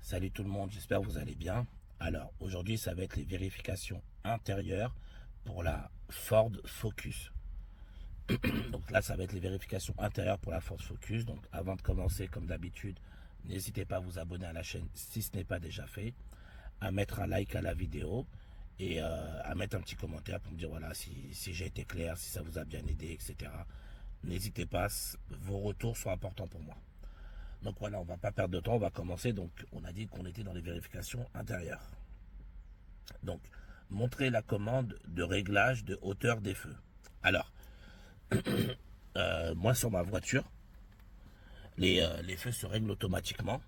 Salut tout le monde, j'espère que vous allez bien. Alors, aujourd'hui, ça va être les vérifications intérieures pour la Ford Focus. Donc là, ça va être les vérifications intérieures pour la Ford Focus. Donc avant de commencer, comme d'habitude, n'hésitez pas à vous abonner à la chaîne si ce n'est pas déjà fait, à mettre un like à la vidéo et à mettre un petit commentaire pour me dire voilà si j'ai été clair, si ça vous a bien aidé, etc. N'hésitez pas, vos retours sont importants pour moi. Donc voilà, on ne va pas perdre de temps, on va commencer. Donc on a dit qu'on était dans les vérifications intérieures. Donc, montrer la commande de réglage de hauteur des feux. Alors, moi sur ma voiture, les feux se règlent automatiquement.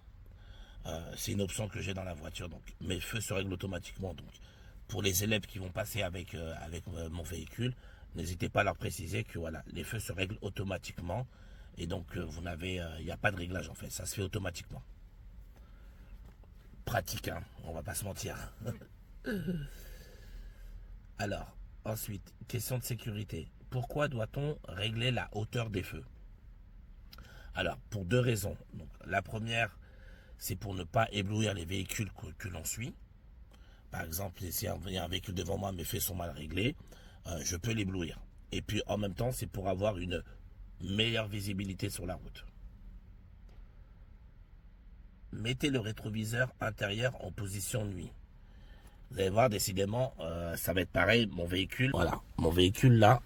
C'est une option que j'ai dans la voiture. Donc mes feux se règlent automatiquement. Donc pour les élèves qui vont passer avec mon véhicule, n'hésitez pas à leur préciser que voilà, les feux se règlent automatiquement. Et donc vous n'avez, il n'y a pas de réglage en fait, ça se fait automatiquement. Pratique, hein, on va pas se mentir. Alors, ensuite, question de sécurité. Pourquoi doit-on régler la hauteur des feux? Alors, pour deux raisons. Donc, la première, c'est pour ne pas éblouir les véhicules que l'on suit. Par exemple, si il y a un véhicule devant moi, mes feux sont mal réglés, je peux l'éblouir. Et puis, en même temps, c'est pour avoir une meilleure visibilité sur la route. Mettez le rétroviseur intérieur en position nuit. Vous allez voir, décidément, ça va être pareil. Mon véhicule, voilà, mon véhicule là,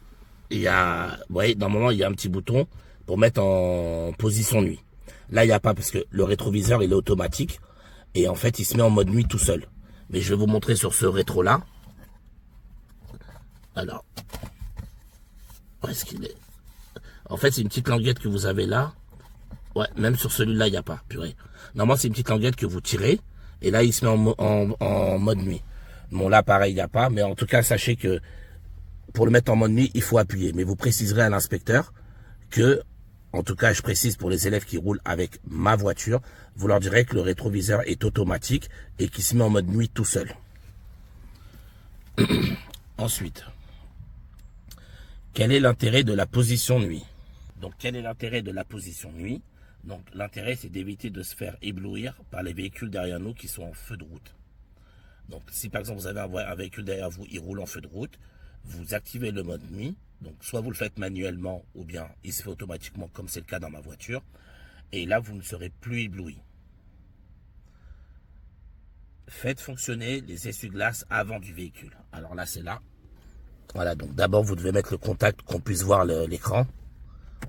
il y a, vous voyez, normalement, il y a un petit bouton pour mettre en position nuit. Là, il n'y a pas parce que le rétroviseur, il est automatique et en fait, il se met en mode nuit tout seul. Mais je vais vous montrer sur ce rétro là. Alors, où est-ce qu'il est? En fait, c'est une petite languette que vous avez là. Ouais, même sur celui-là, il n'y a pas, purée. Normalement, c'est une petite languette que vous tirez. Et là, il se met en mode nuit. Bon, là, pareil, il n'y a pas. Mais en tout cas, sachez que pour le mettre en mode nuit, il faut appuyer. Mais vous préciserez à l'inspecteur que, en tout cas, je précise pour les élèves qui roulent avec ma voiture, vous leur direz que le rétroviseur est automatique et qu'il se met en mode nuit tout seul. Ensuite, quel est l'intérêt de la position nuit? Donc, quel est l'intérêt de la position nuit? Donc, l'intérêt, c'est d'éviter de se faire éblouir par les véhicules derrière nous qui sont en feu de route. Donc, si par exemple, vous avez un véhicule derrière vous, il roule en feu de route, vous activez le mode nuit. Donc, soit vous le faites manuellement ou bien il se fait automatiquement, comme c'est le cas dans ma voiture. Et là, vous ne serez plus ébloui. Faites fonctionner les essuie-glaces avant du véhicule. Alors là, c'est là. Voilà, donc d'abord, vous devez mettre le contact qu'on puisse voir l'écran.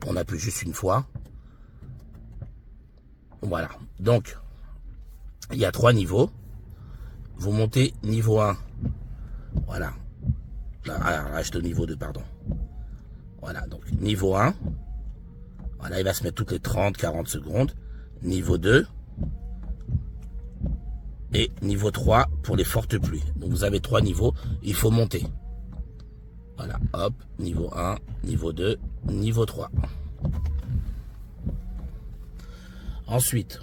On appuie juste une fois. Voilà. Donc, il y a 3 niveaux. Vous montez niveau 1. Voilà. Là, j'étais au niveau 2, pardon. Voilà, donc niveau 1. Voilà, il va se mettre toutes les 30-40 secondes. Niveau 2. Et niveau 3 pour les fortes pluies. Donc, vous avez 3 niveaux. Il faut monter. Voilà, hop, niveau 1, niveau 2, niveau 3. Ensuite,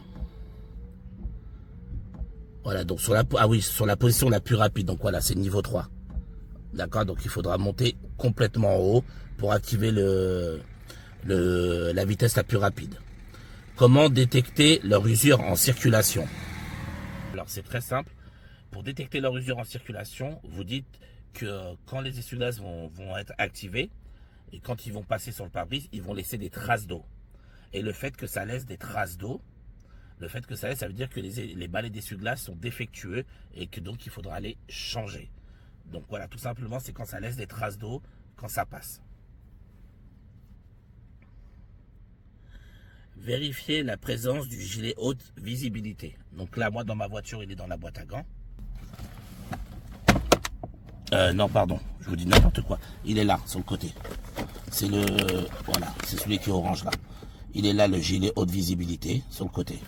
voilà, donc sur la position la plus rapide, donc voilà, c'est niveau 3. D'accord, donc il faudra monter complètement en haut pour activer la vitesse la plus rapide. Comment détecter leur usure en circulation? Alors c'est très simple. Pour détecter leur usure en circulation, vous dites que quand les essuie-glaces vont être activés et quand ils vont passer sur le pare-brise, ils vont laisser des traces d'eau. Et le fait que ça laisse des traces d'eau, ça veut dire que les balais d'essuie-glace sont défectueux et que donc il faudra les changer. Donc voilà, tout simplement, c'est quand ça laisse des traces d'eau quand ça passe. Vérifiez la présence du gilet haute visibilité. Donc là, moi, dans ma voiture, il est dans la boîte à gants. Non, pardon, je vous dis n'importe quoi. Il est là, sur le côté. C'est voilà, c'est celui qui est orange là. Il est là, le gilet haute visibilité, sur le côté.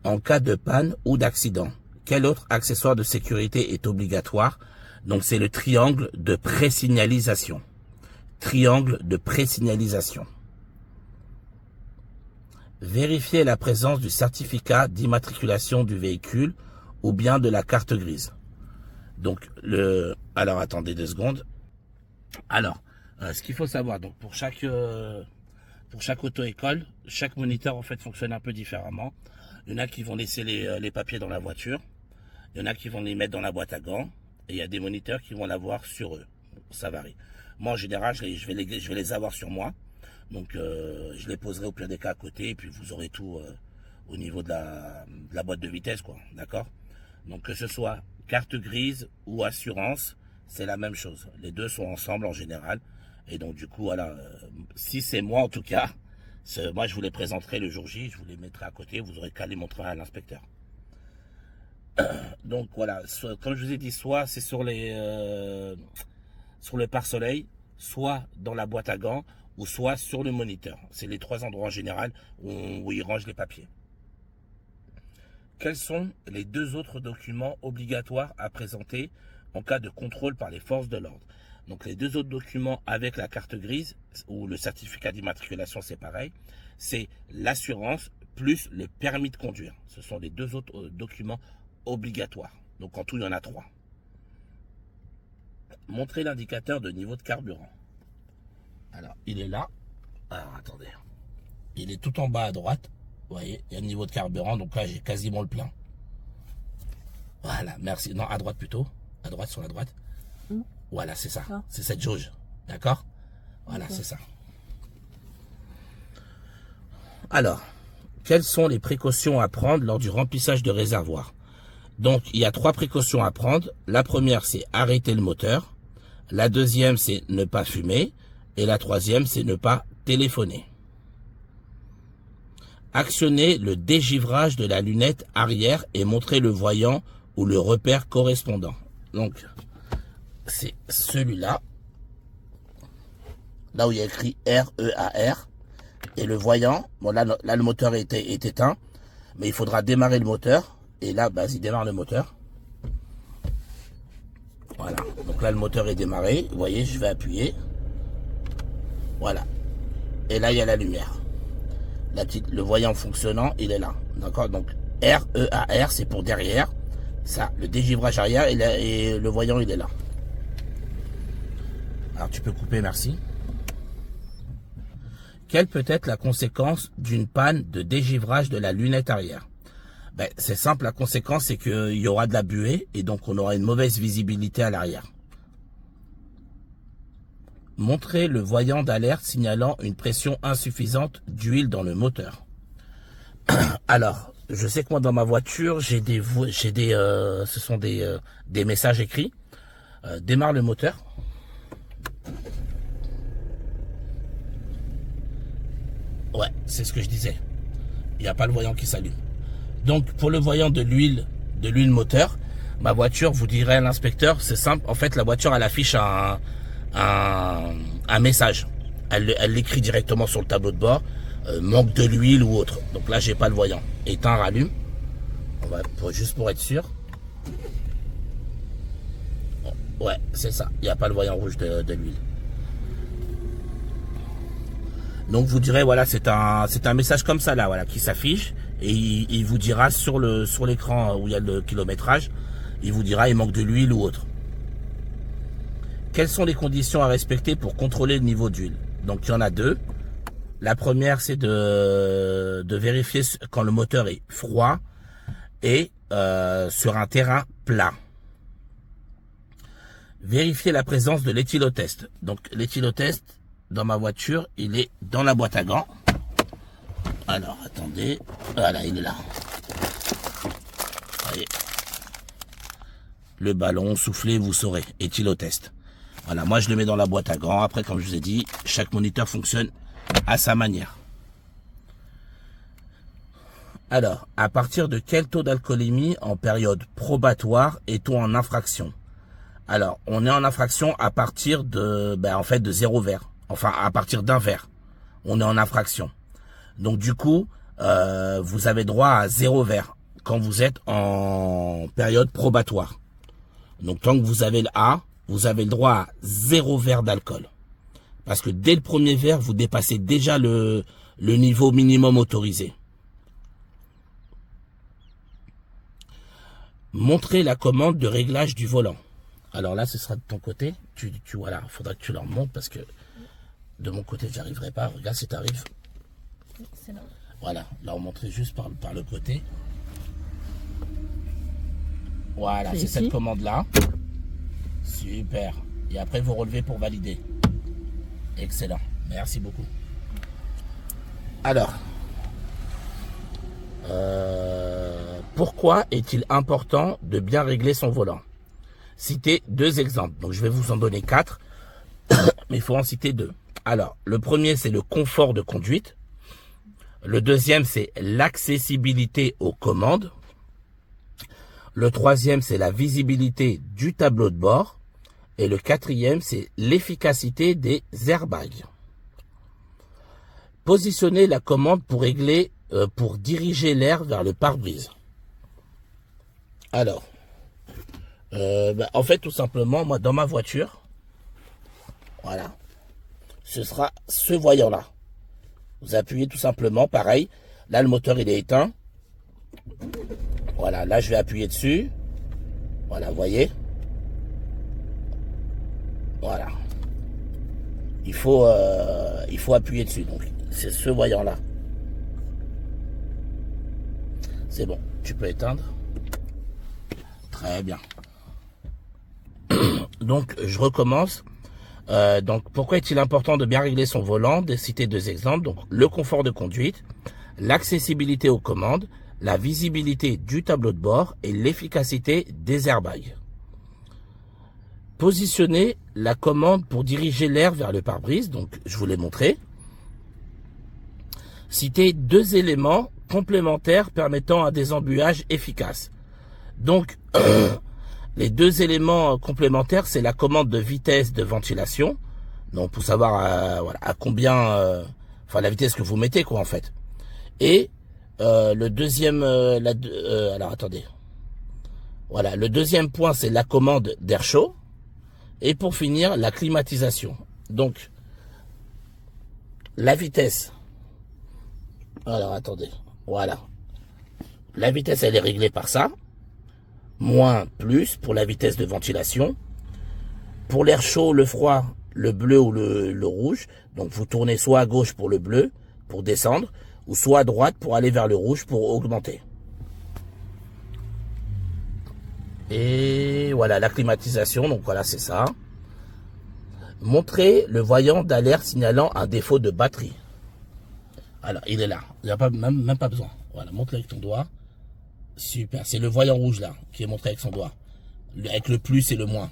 En cas de panne ou d'accident, quel autre accessoire de sécurité est obligatoire? Donc c'est le triangle de présignalisation. Triangle de présignalisation. Vérifiez la présence du certificat d'immatriculation du véhicule ou bien de la carte grise. Donc, alors attendez 2 secondes. Alors, Ce qu'il faut savoir, donc pour chaque auto-école, chaque moniteur en fait fonctionne un peu différemment. Il y en a qui vont laisser les papiers dans la voiture, il y en a qui vont les mettre dans la boîte à gants, et il y a des moniteurs qui vont l'avoir sur eux. Ça varie. Moi en général, je vais les avoir sur moi, donc je les poserai au pire des cas à côté, et puis vous aurez tout au niveau de la boîte de vitesse, quoi, d'accord? Donc que ce soit carte grise ou assurance, c'est la même chose. Les deux sont ensemble en général. Et donc du coup, voilà, si c'est moi en tout cas, moi je vous les présenterai le jour J, je vous les mettrai à côté, vous aurez qu'à les montrer à l'inspecteur. Donc voilà, comme je vous ai dit, soit c'est sur le pare-soleil, soit dans la boîte à gants, ou soit sur le moniteur. C'est les trois endroits en général où ils rangent les papiers. Quels sont les deux autres documents obligatoires à présenter en cas de contrôle par les forces de l'ordre? Donc les deux autres documents avec la carte grise ou le certificat d'immatriculation, c'est pareil, c'est l'assurance plus le permis de conduire. Ce sont les deux autres documents obligatoires. Donc en tout, il y en a 3. Montrez l'indicateur de niveau de carburant. Alors, il est là. Alors, attendez. Il est tout en bas à droite. Vous voyez, il y a le niveau de carburant, donc là j'ai quasiment le plein. Voilà, merci. Non, à droite plutôt. À droite, sur la droite. Voilà, c'est ça. Ah. C'est cette jauge. D'accord? Voilà, okay. C'est ça. Alors, quelles sont les précautions à prendre lors du remplissage de réservoir? Donc, il y a 3 précautions à prendre. La première, c'est arrêter le moteur. La deuxième, c'est ne pas fumer. Et la troisième, c'est ne pas téléphoner. Actionnez le dégivrage de la lunette arrière et montrez le voyant ou le repère correspondant. Donc, c'est celui-là. Là où il y a écrit REAR. Et le voyant, bon là le moteur est éteint, mais il faudra démarrer le moteur. Et là, vas-y, démarre le moteur. Voilà, donc là le moteur est démarré. Vous voyez, je vais appuyer. Voilà. Et là, il y a la lumière. Le voyant fonctionnant, il est là. D'accord? Donc REAR, c'est pour derrière. Ça, le dégivrage arrière et le voyant, il est là. Alors tu peux couper, merci. Quelle peut être la conséquence d'une panne de dégivrage de la lunette arrière? Ben, c'est simple, la conséquence c'est qu'il y aura de la buée et donc on aura une mauvaise visibilité à l'arrière. Montrez le voyant d'alerte signalant une pression insuffisante d'huile dans le moteur. Alors, je sais que moi dans ma voiture, ce sont des messages écrits. Démarre le moteur. Ouais, c'est ce que je disais. Il n'y a pas le voyant qui s'allume. Donc, pour le voyant de l'huile moteur, ma voiture, vous direz à l'inspecteur, c'est simple. En fait, la voiture, elle affiche un message. Elle l'écrit directement sur le tableau de bord. Manque de l'huile ou autre. Donc là, j'ai pas le voyant. Éteint, rallume. On va juste pour être sûr. Ouais, c'est ça. Il n'y a pas le voyant rouge de l'huile. Donc vous direz voilà, c'est un message comme ça là, voilà, qui s'affiche et il vous dira sur l'écran où il y a le kilométrage, il vous dira il manque de l'huile ou autre. Quelles sont les conditions à respecter pour contrôler le niveau d'huile? Donc il y en a 2. La première, c'est de vérifier quand le moteur est froid et sur un terrain plat. Vérifier la présence de l'éthylotest. Donc l'éthylotest, dans ma voiture, il est dans la boîte à gants. Alors, attendez. Voilà, il est là. Voyez. Le ballon, soufflez, vous saurez. Éthylotest. Voilà, moi je le mets dans la boîte à gants. Après, comme je vous ai dit, chaque moniteur fonctionne à sa manière. Alors, à partir de quel taux d'alcoolémie en période probatoire est-on en infraction? Alors, on est en infraction à partir de 0 verre. Enfin, à partir d'un verre, on est en infraction. Donc, du coup, vous avez droit à 0 verre quand vous êtes en période probatoire. Donc, tant que vous avez le A, vous avez le droit à 0 verre d'alcool. Parce que dès le premier verre, vous dépassez déjà le niveau minimum autorisé. Montrez la commande de réglage du volant. Alors là, ce sera de ton côté. Voilà, il faudra que tu leur montres parce que de mon côté, j'arriverai pas. Regarde si tu arrives. Excellent. Voilà, là on montrait juste par le côté. Voilà, c'est cette commande-là. Super. Et après, vous relevez pour valider. Excellent. Merci beaucoup. Alors, pourquoi est-il important de bien régler son volant? Citez 2 exemples. Donc, je vais vous en donner 4, mais il faut en citer 2. Alors, le premier, c'est le confort de conduite. Le deuxième, c'est l'accessibilité aux commandes. Le troisième, c'est la visibilité du tableau de bord. Et le quatrième, c'est l'efficacité des airbags. Positionnez la commande pour régler, pour diriger l'air vers le pare-brise. Alors, en fait, tout simplement, moi, dans ma voiture, voilà, ce sera ce voyant-là. Vous appuyez tout simplement, pareil. Là, le moteur, il est éteint. Voilà, là, je vais appuyer dessus. Voilà, vous voyez. Voilà. Il faut appuyer dessus. Donc, c'est ce voyant-là. C'est bon. Tu peux éteindre. Très bien. Donc, je recommence. Donc, pourquoi est-il important de bien régler son volant? De citer 2 exemples. Donc, le confort de conduite, l'accessibilité aux commandes, la visibilité du tableau de bord et l'efficacité des airbags. Positionnez la commande pour diriger l'air vers le pare-brise. Donc, je vous l'ai montré. Citez 2 éléments complémentaires permettant un désembuyage efficace. Donc, les 2 éléments complémentaires, c'est la commande de vitesse de ventilation. Donc, pour savoir voilà, à combien, enfin la vitesse que vous mettez, quoi, en fait. Et le deuxième, alors attendez. Voilà, le deuxième point, c'est la commande d'air chaud. Et pour finir, la climatisation. Donc, la vitesse. Alors, attendez. Voilà. La vitesse, elle est réglée par ça. Moins, plus, pour la vitesse de ventilation. Pour l'air chaud, le froid, le bleu ou le rouge. Donc, vous tournez soit à gauche pour le bleu, pour descendre, ou soit à droite pour aller vers le rouge, pour augmenter. Et voilà, la climatisation, donc voilà, c'est ça. Montrez le voyant d'alerte signalant un défaut de batterie. Alors, il est là. Il n'y a pas, même pas besoin. Voilà, montre-le avec ton doigt. Super, c'est le voyant rouge là, qui est montré avec son doigt. Avec le plus et le moins.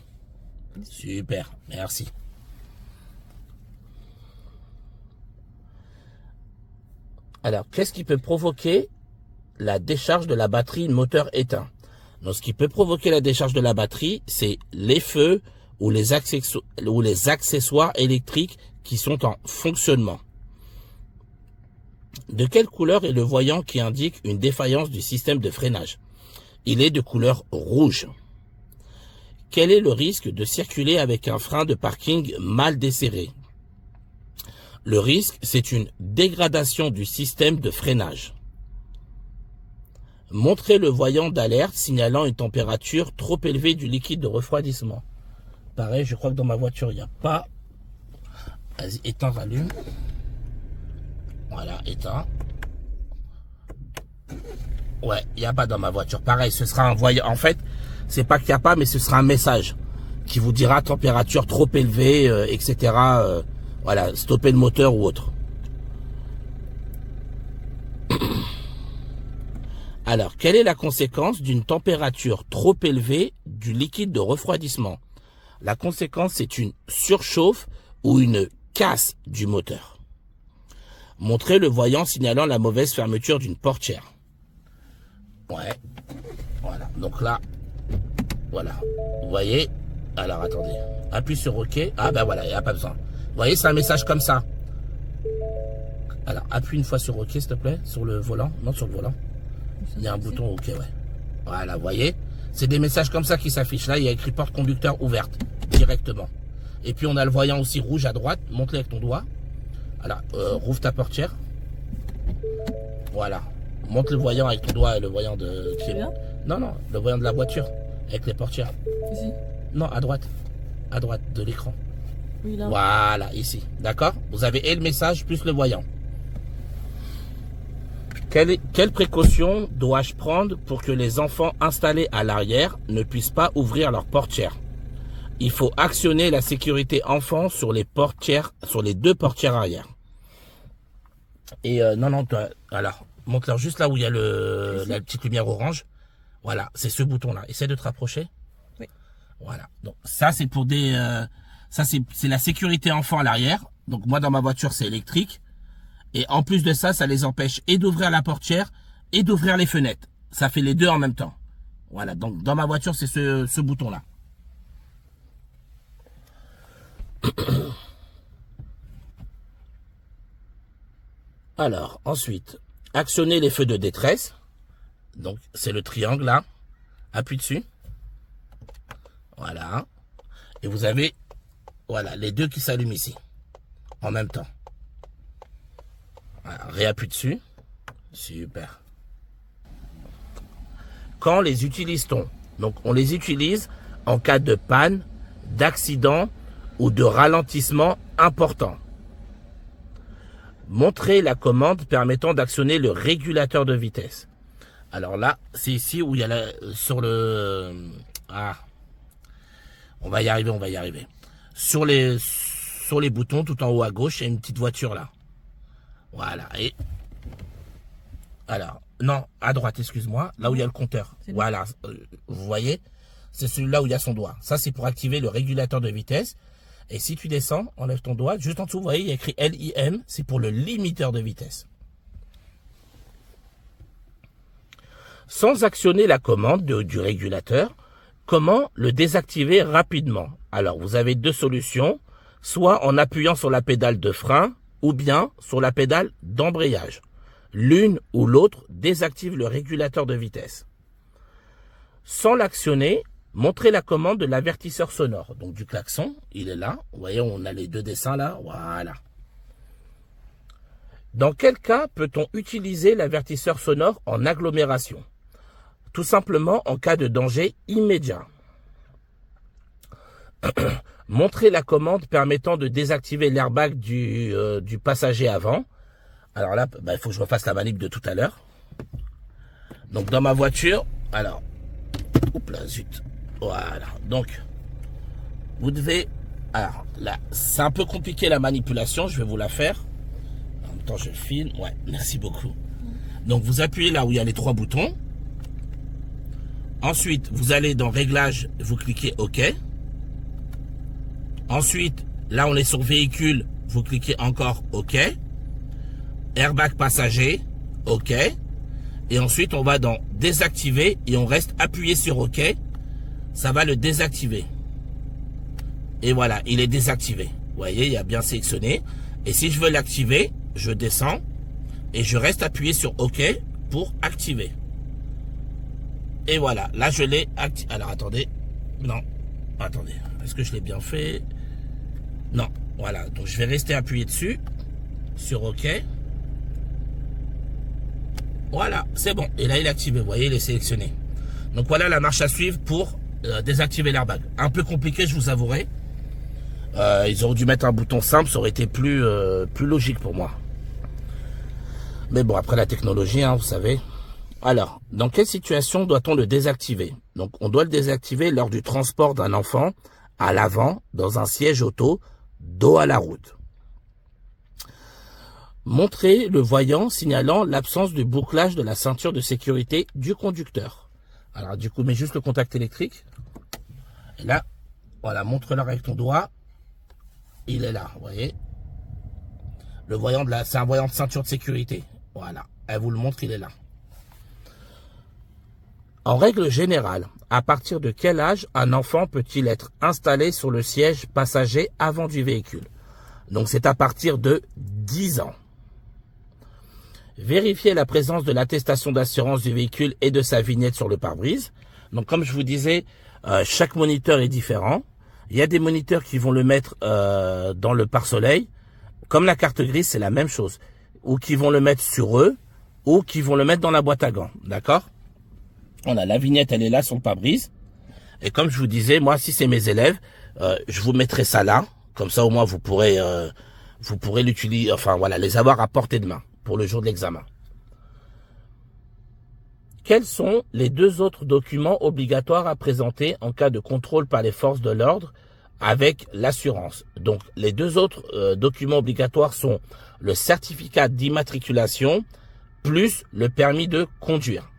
Super, merci. Alors, qu'est-ce qui peut provoquer la décharge de la batterie moteur éteint? Donc, ce qui peut provoquer la décharge de la batterie, c'est les feux ou les accessoires électriques qui sont en fonctionnement. De quelle couleur est le voyant qui indique une défaillance du système de freinage? Il est de couleur rouge. Quel est le risque de circuler avec un frein de parking mal desserré? Le risque, c'est une dégradation du système de freinage. Montrez le voyant d'alerte signalant une température trop élevée du liquide de refroidissement. Pareil, je crois que dans ma voiture, il n'y a pas... Vas-y, éteins, rallume. Voilà, éteins. Ouais, il n'y a pas dans ma voiture. Pareil, ce sera un voyant. En fait, c'est pas qu'il n'y a pas, mais ce sera un message qui vous dira température trop élevée, etc. Voilà, stopper le moteur ou autre. Alors, quelle est la conséquence d'une température trop élevée du liquide de refroidissement? La conséquence, c'est une surchauffe ou une casse du moteur. Montrez le voyant signalant la mauvaise fermeture d'une portière. Ouais, voilà. Donc là, voilà. Vous voyez? Alors, attendez. Appuie sur OK. Ah ben voilà, il n'y a pas besoin. Vous voyez, c'est un message comme ça. Alors, appuie une fois sur OK, s'il te plaît, sur le volant. Non, sur le volant. Il y a un bouton OK, ouais. Voilà, vous voyez? C'est des messages comme ça qui s'affichent. Là, il y a écrit porte conducteur ouverte, directement. Et puis, on a le voyant aussi rouge à droite. Montre-le avec ton doigt. Alors, rouvre ta portière. Voilà. Montre le voyant avec ton doigt et le voyant de... Non, non, le voyant de la voiture, avec les portières. Ici? Non, à droite. À droite de l'écran. Oui, là. Voilà, ici. D'accord? Vous avez et le message plus le voyant. Quelle précaution dois-je prendre pour que les enfants installés à l'arrière ne puissent pas ouvrir leur portière? Il faut actionner la sécurité enfant sur les portières, sur les deux portières arrière. Et non, alors, montre-leur juste là où il y a la petite lumière orange. Voilà, c'est ce bouton-là. Essaie de te rapprocher. Oui. Voilà. Donc ça, c'est pour des... ça, c'est la sécurité enfant à l'arrière. Donc moi, dans ma voiture, c'est électrique. Et en plus de ça, ça les empêche et d'ouvrir la portière et d'ouvrir les fenêtres. Ça fait les deux en même temps. Voilà, donc dans ma voiture, c'est ce bouton-là. Alors, ensuite, actionner les feux de détresse. Donc, c'est le triangle là. Appuie dessus. Voilà. Et vous avez, voilà, les deux qui s'allument ici. En même temps. Voilà, réappuie dessus. Super. Quand les utilise-t-on? Donc, on les utilise en cas de panne, d'accident ou de ralentissement important. Montrez la commande permettant d'actionner le régulateur de vitesse. Alors là, c'est ici où il y a sur le... Ah, on va y arriver. Sur les boutons, tout en haut à gauche, il y a une petite voiture là. Voilà. Et alors, non, à droite, excuse-moi, là où il y a le compteur. Voilà, vous voyez, c'est celui-là où il y a son doigt. Ça, c'est pour activer le régulateur de vitesse. Et si tu descends, enlève ton doigt, juste en dessous, vous voyez, il y a écrit LIM, c'est pour le limiteur de vitesse. Sans actionner la commande du régulateur, comment le désactiver rapidement? Alors, vous avez deux solutions, soit en appuyant sur la pédale de frein, ou bien sur la pédale d'embrayage. L'une ou l'autre désactive le régulateur de vitesse. Sans l'actionner, montrez la commande de l'avertisseur sonore. Donc du klaxon, il est là. Vous voyez, on a les deux dessins là. Voilà. Dans quel cas peut-on utiliser l'avertisseur sonore en agglomération? Tout simplement en cas de danger immédiat. Montrez la commande permettant de désactiver l'airbag du passager avant. Alors là, il faut que je refasse la manip de tout à l'heure. Donc dans ma voiture, alors, oups là, zut. Voilà, donc, vous devez, alors là, c'est un peu compliqué la manipulation, je vais vous la faire. En même temps, je filme, ouais, merci beaucoup. Donc, vous appuyez là où il y a les trois boutons. Ensuite, vous allez dans Réglages, vous cliquez OK. Ensuite, là, on est sur Véhicule, vous cliquez encore OK. Airbag passager, OK. Et ensuite, on va dans Désactiver et on reste appuyé sur OK. Ça va le désactiver. Et voilà, il est désactivé. Vous voyez, il a bien sélectionné. Et si je veux l'activer, je descends et je reste appuyé sur OK pour activer. Et voilà, là je l'ai activé. Alors attendez, non, attendez, est-ce que je l'ai bien fait? Non, voilà, donc je vais rester appuyé dessus, sur OK. Voilà, c'est bon. Et là il est activé, vous voyez, il est sélectionné. Donc voilà la marche à suivre pour désactiver l'airbag. Un peu compliqué, je vous avouerai. Ils auraient dû mettre un bouton simple, ça aurait été plus logique pour moi. Mais bon, après la technologie, hein, vous savez. Alors, dans quelle situation doit-on le désactiver? Donc, on doit le désactiver lors du transport d'un enfant à l'avant, dans un siège auto, dos à la route. Montrez le voyant signalant l'absence de bouclage de la ceinture de sécurité du conducteur. Alors, du coup, mets juste le contact électrique. Et là, voilà, montre-leur avec ton doigt. Il est là, vous voyez. Le voyant c'est un voyant de ceinture de sécurité. Voilà, elle vous le montre, il est là. En règle générale, à partir de quel âge un enfant peut-il être installé sur le siège passager avant du véhicule? Donc c'est à partir de 10 ans. Vérifiez la présence de l'attestation d'assurance du véhicule et de sa vignette sur le pare-brise. Donc comme je vous disais, chaque moniteur est différent. Il y a des moniteurs qui vont le mettre dans le pare-soleil. Comme la carte grise, c'est la même chose. Ou qui vont le mettre sur eux, ou qui vont le mettre dans la boîte à gants. D'accord? On a la vignette, elle est là sur le pare-brise. Et comme je vous disais, moi, si c'est mes élèves, je vous mettrai ça là. Comme ça, au moins, vous pourrez l'utiliser, enfin voilà, les avoir à portée de main pour le jour de l'examen. Quels sont les 2 autres documents obligatoires à présenter en cas de contrôle par les forces de l'ordre avec l'assurance? Donc, les 2 autres documents obligatoires sont le certificat d'immatriculation plus le permis de conduire.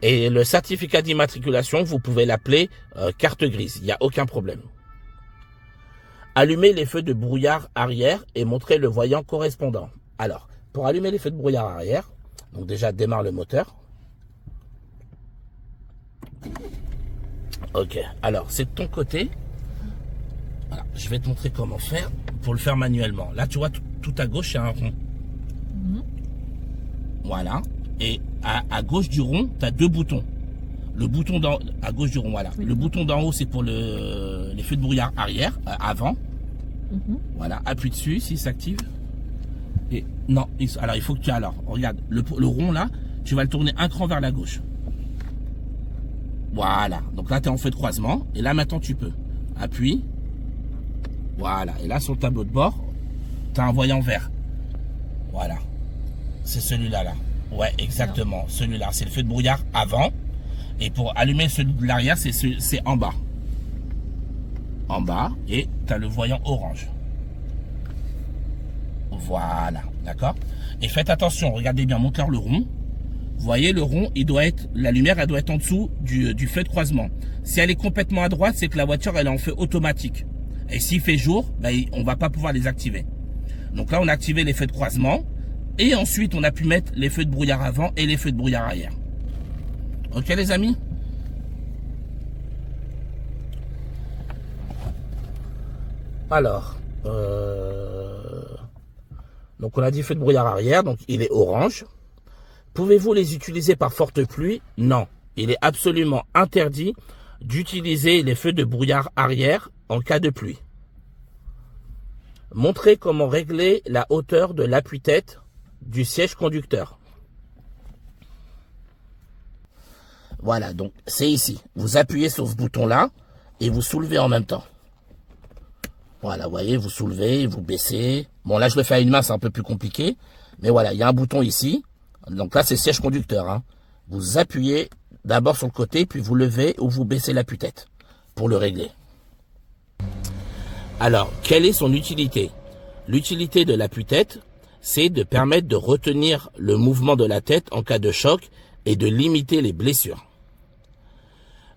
Et le certificat d'immatriculation, vous pouvez l'appeler carte grise, il n'y a aucun problème. Allumer les feux de brouillard arrière et montrer le voyant correspondant. Alors, pour allumer les feux de brouillard arrière, donc déjà démarre le moteur. Ok, alors c'est de ton côté. Voilà, je vais te montrer comment faire pour le faire manuellement. Là, tu vois, tout à gauche, il y a un rond. Voilà. Et à gauche du rond, tu as 2 boutons. Le bouton à gauche du rond, voilà. Oui. Le bouton d'en haut, c'est pour les feux de brouillard arrière, avant. Voilà, appuie dessus s'il s'active. Et non, alors il faut que tu... Alors, regarde, le rond là, tu vas le tourner un cran vers la gauche. Voilà, donc là tu es en feu de croisement. Et là maintenant tu peux. Appuie. Voilà, et là sur le tableau de bord, tu as un voyant vert. Voilà. C'est celui-là, là. Ouais, exactement. Celui-là, c'est le feu de brouillard avant. Et pour allumer celui de l'arrière, c'est en bas. En bas, et tu as le voyant orange. Voilà, d'accord? Et faites attention, regardez bien, montre-leur le rond. Vous voyez, le rond, la lumière, elle doit être en dessous du feu de croisement. Si elle est complètement à droite, c'est que la voiture, elle est en feu automatique. Et s'il fait jour, ben, on ne va pas pouvoir les activer. Donc là, on a activé les feux de croisement. Et ensuite, on a pu mettre les feux de brouillard avant et les feux de brouillard arrière. Ok, les amis? Alors, donc on a dit feu de brouillard arrière, donc il est orange. Pouvez-vous les utiliser par forte pluie? Non, il est absolument interdit d'utiliser les feux de brouillard arrière en cas de pluie. Montrez comment régler la hauteur de l'appui-tête du siège conducteur. Voilà, donc c'est ici. Vous appuyez sur ce bouton-là et vous soulevez en même temps. Voilà, vous voyez, vous soulevez, vous baissez. Bon, là, je le fais à une main, c'est un peu plus compliqué. Mais voilà, il y a un bouton ici. Donc là, c'est siège conducteur. Hein. Vous appuyez d'abord sur le côté, puis vous levez ou vous baissez l'appui-tête pour le régler. Alors, quelle est son utilité? L'utilité de l'appui-tête, c'est de permettre de retenir le mouvement de la tête en cas de choc et de limiter les blessures.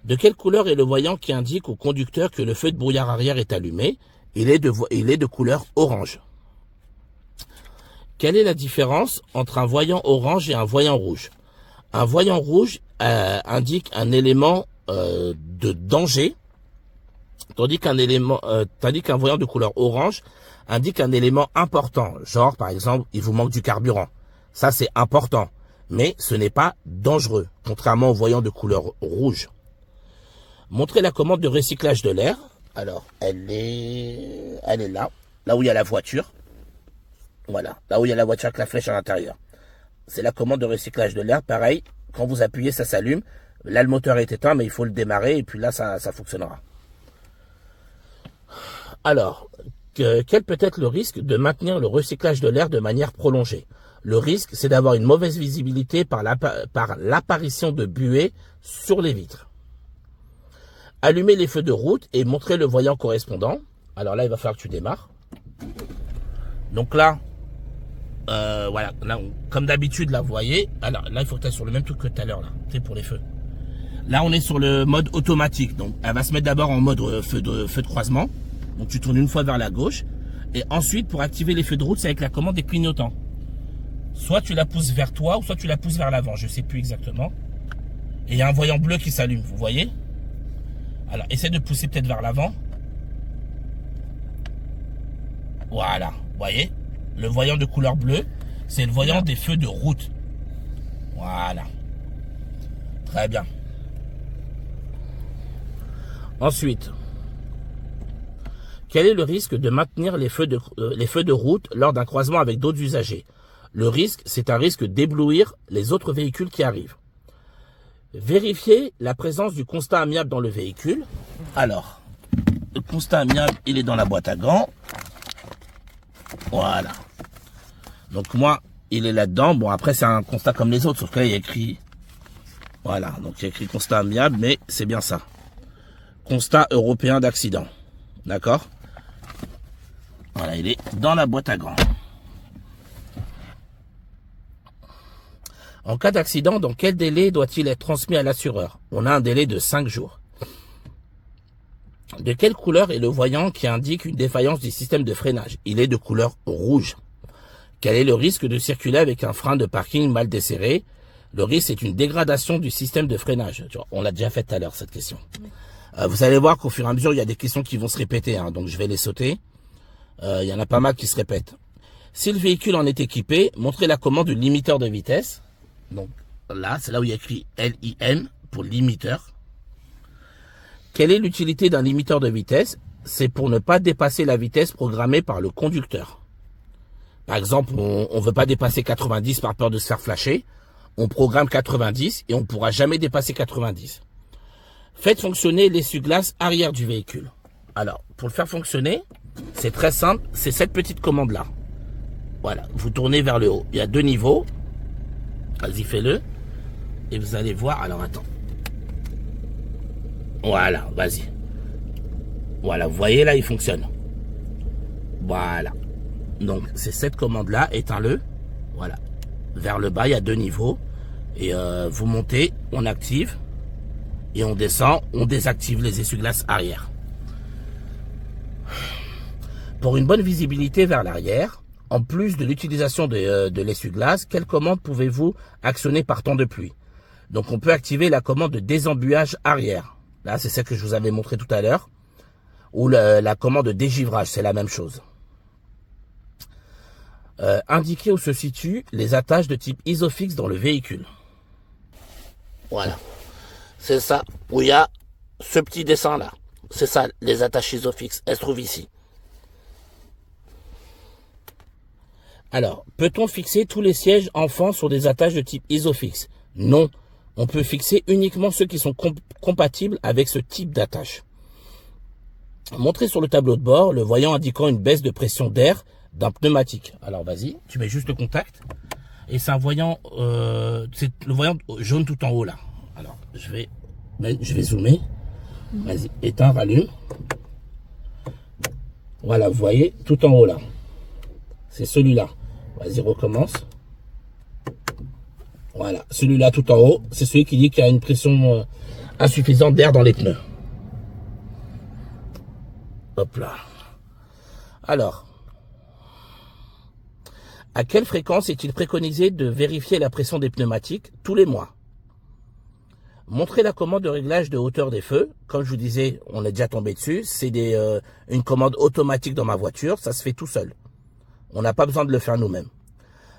De quelle couleur est le voyant qui indique au conducteur que le feu de brouillard arrière est allumé? Il est de couleur orange. Quelle est la différence entre un voyant orange et un voyant rouge? Un voyant rouge indique un élément de danger, tandis qu'un voyant de couleur orange indique un élément important. Genre, par exemple, il vous manque du carburant. Ça, c'est important, mais ce n'est pas dangereux, contrairement au voyant de couleur rouge. Montrez la commande de recyclage de l'air. Alors, elle est là où il y a la voiture. Voilà, là où il y a la voiture avec la flèche à l'intérieur. C'est la commande de recyclage de l'air. Pareil, quand vous appuyez, ça s'allume. Là, le moteur est éteint, mais il faut le démarrer et puis là, ça fonctionnera. Alors, quel peut être le risque de maintenir le recyclage de l'air de manière prolongée? Le risque, c'est d'avoir une mauvaise visibilité par l'apparition de buée sur les vitres. Allumez les feux de route et montrez le voyant correspondant. Alors là, il va falloir que tu démarres. Donc là, voilà, là, comme d'habitude, là, vous voyez. Alors là, il faut que tu ailles sur le même truc que tout à l'heure, là, c'est pour les feux. Là, on est sur le mode automatique. Donc, elle va se mettre d'abord en mode feu de croisement. Donc, tu tournes une fois vers la gauche. Et ensuite, pour activer les feux de route, c'est avec la commande des clignotants. Soit tu la pousses vers toi, ou soit tu la pousses vers l'avant. Je ne sais plus exactement. Et il y a un voyant bleu qui s'allume, vous voyez? Alors, essaie de pousser peut-être vers l'avant. Voilà, vous voyez? Le voyant de couleur bleue, c'est le voyant des feux de route. Voilà. Très bien. Ensuite, quel est le risque de maintenir les feux de route lors d'un croisement avec d'autres usagers? Le risque, c'est un risque d'éblouir les autres véhicules qui arrivent. Vérifiez la présence du constat amiable dans le véhicule. Alors, le constat amiable, il est dans la boîte à gants. Voilà. Donc moi, il est là-dedans. Bon, après, c'est un constat comme les autres, sauf que là, il y a écrit... Voilà, donc il y a écrit constat amiable, mais c'est bien ça. Constat européen d'accident. D'accord? Voilà, il est dans la boîte à gants. En cas d'accident, dans quel délai doit-il être transmis à l'assureur? On a un délai de 5 jours. De quelle couleur est le voyant qui indique une défaillance du système de freinage? Il est de couleur rouge. Quel est le risque de circuler avec un frein de parking mal desserré? Le risque, c'est une dégradation du système de freinage. On l'a déjà fait tout à l'heure, cette question. Vous allez voir qu'au fur et à mesure, il y a des questions qui vont se répéter. Donc, je vais les sauter. Il y en a pas mal qui se répètent. Si le véhicule en est équipé, montrez la commande du limiteur de vitesse. Donc, là, c'est là où il y a écrit LIM pour limiteur. Quelle est l'utilité d'un limiteur de vitesse? C'est pour ne pas dépasser la vitesse programmée par le conducteur. Par exemple, on ne veut pas dépasser 90 par peur de se faire flasher. On programme 90 et on ne pourra jamais dépasser 90. Faites fonctionner l'essuie-glace arrière du véhicule. Alors, pour le faire fonctionner, c'est très simple. C'est cette petite commande-là. Voilà, vous tournez vers le haut. Il y a 2 niveaux. Vas-y, fais-le. Et vous allez voir. Alors, attends. Voilà, vas-y. Voilà, vous voyez là, il fonctionne. Voilà. Donc, c'est cette commande-là. Éteins-le. Voilà. Vers le bas, il y a 2 niveaux. Et vous montez, on active. Et on descend, on désactive les essuie-glaces arrière. Pour une bonne visibilité vers l'arrière, en plus de l'utilisation de l'essuie-glace, quelle commande pouvez-vous actionner par temps de pluie? Donc, on peut activer la commande de désembuage arrière. Là, c'est celle que je vous avais montré tout à l'heure. Ou la commande de dégivrage, c'est la même chose. Indiquez où se situent les attaches de type Isofix dans le véhicule. Voilà. C'est ça, où il y a ce petit dessin là. C'est ça, les attaches Isofix. Elles se trouvent ici. Alors, peut-on fixer tous les sièges enfants sur des attaches de type Isofix? Non. On peut fixer uniquement ceux qui sont compatibles avec ce type d'attache. Montrez sur le tableau de bord le voyant indiquant une baisse de pression d'air d'un pneumatique. Alors, vas-y, tu mets juste le contact. Et c'est un voyant, c'est le voyant jaune tout en haut là. Alors, je vais zoomer. Vas-y, éteins, rallume. Voilà, vous voyez, tout en haut là. C'est celui-là. Vas-y, recommence. Voilà, celui-là tout en haut, c'est celui qui dit qu'il y a une pression insuffisante d'air dans les pneus. Hop là. Alors, à quelle fréquence est-il préconisé de vérifier la pression des pneumatiques? Tous les mois. Montrez la commande de réglage de hauteur des feux. Comme je vous disais, on est déjà tombé dessus. C'est une commande automatique dans ma voiture. Ça se fait tout seul. On n'a pas besoin de le faire nous-mêmes.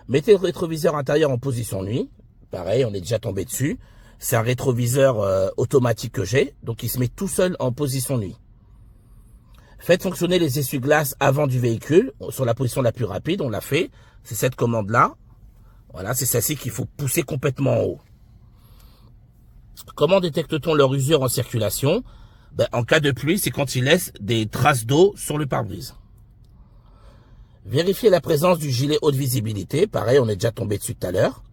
Mettez le rétroviseur intérieur en position nuit. Pareil, on est déjà tombé dessus. C'est un rétroviseur automatique que j'ai. Donc, il se met tout seul en position nuit. Faites fonctionner les essuie-glaces avant du véhicule. Sur la position la plus rapide, on l'a fait. C'est cette commande-là. Voilà, c'est celle-ci qu'il faut pousser complètement en haut. Comment détecte-t-on leur usure en circulation? En cas de pluie, c'est quand ils laissent des traces d'eau sur le pare-brise. Vérifiez la présence du gilet haute visibilité. Pareil, on est déjà tombé dessus tout à l'heure.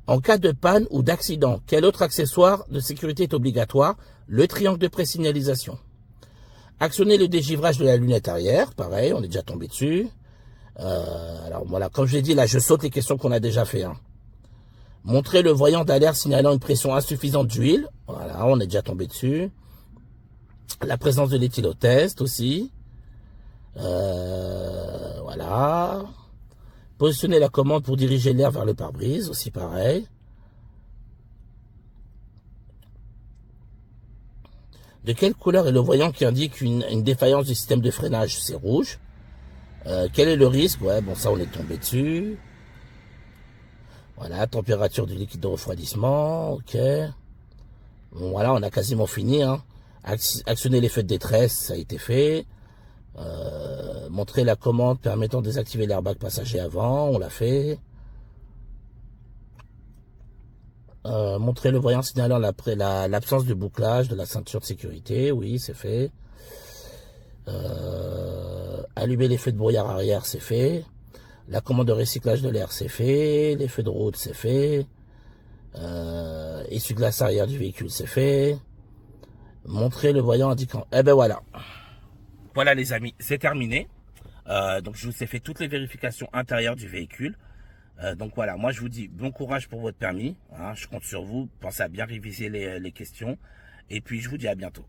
En cas de panne ou d'accident, quel autre accessoire de sécurité est obligatoire? Le triangle de présignalisation. Actionnez le dégivrage de la lunette arrière. Pareil, on est déjà tombé dessus. Alors voilà, comme je l'ai dit, là, je saute les questions qu'on a déjà fait. Montrez le voyant d'alerte signalant une pression insuffisante d'huile. Voilà, on est déjà tombé dessus. La présence de l'éthylotest aussi. Voilà. Positionnez la commande pour diriger l'air vers le pare-brise. Aussi pareil. De quelle couleur est le voyant qui indique une défaillance du système de freinage? C'est rouge. Quel est le risque? Ouais, bon, ça, on est tombé dessus. Voilà, température du liquide de refroidissement, ok. Bon, voilà, on a quasiment fini. Actionner les feux de détresse, ça a été fait. Montrer la commande permettant de désactiver l'airbag passager avant, on l'a fait. Montrer le voyant signalant l'absence de bouclage de la ceinture de sécurité, oui, c'est fait. Allumer les feux de brouillard arrière, c'est fait. La commande de recyclage de l'air, c'est fait. Les feux de route, c'est fait. Essuie-glace arrière du véhicule, c'est fait. Montrer le voyant indiquant. Eh ben voilà. Voilà les amis, c'est terminé. Donc je vous ai fait toutes les vérifications intérieures du véhicule. Donc voilà, moi je vous dis bon courage pour votre permis. Hein, je compte sur vous. Pensez à bien réviser les questions. Et puis je vous dis à bientôt.